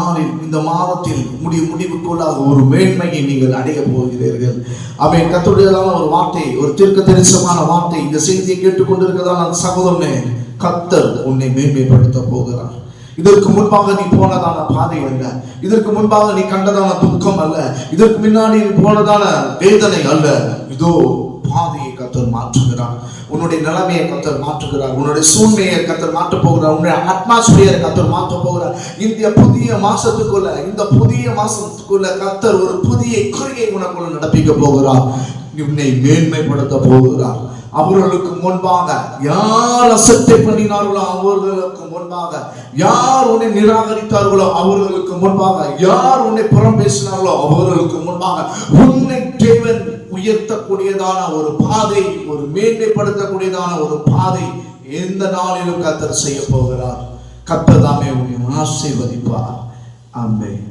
நாளில் இந்த மாதத்தில் முடிவுக்குள்ளாக ஒரு மேன்மையை நீங்கள் அடைய போகிறீர்கள். ஆமென். கர்த்தருடையதான ஒரு வார்த்தை, ஒரு தீர்க்க தரிசனமான வார்த்தை. இந்த செய்தியை கேட்டுக்கொண்டிருக்கிறதான சகோதரனே, கர்த்தர் உன்னை மேன்மைப்படுத்த போகிறார். இதற்கு முன்பாக நீ போனதான பாதை அல்ல, இதற்கு முன்பாக நீ கண்டதான துக்கம் அல்ல, இதற்கு முன்னாடி நீ போனதான வேதனை அல்ல. இதோ பாதையை கர்த்தர் மாற்றுகிறார். உன்னுடைய நிலைமையை கர்த்தர் மாற்றுகிறார். உன்னுடைய சூழ்நிலையை கர்த்தர் மாற்ற போகிறார். உன்னுடைய அட்மாஸ்பியரை கர்த்தர் மாற்ற போகிறார். இந்த புதிய மாசத்துக்குள்ள கர்த்தர் ஒரு புதிய கிரியை உனக்குள்ள நடப்பிக்க போகிறார். உன்னை மேன்மைப்படுத்த போகிறார். அவர்களுக்கு முன்பாக யார் அசட்டை பண்ணினார்களோ அவர்களுக்கு முன்பாக, யார் உன்னை நிராகரித்தார்களோ அவர்களுக்கு முன்பாக, யார் உன்னை புறம் பேசினார்களோ அவர்களுக்கு முன்பாக உன்னை தேவன் உயர்த்தக்கூடியதான ஒரு பாதை, ஒரு மேன்மைப்படுத்தக்கூடியதான ஒரு பாதை எந்த நாளிலும் கர்த்தர் செய்ய போகிறார். கர்த்தர் தாமே உன்னை ஆசீர்வதிப்பார். ஆமென்.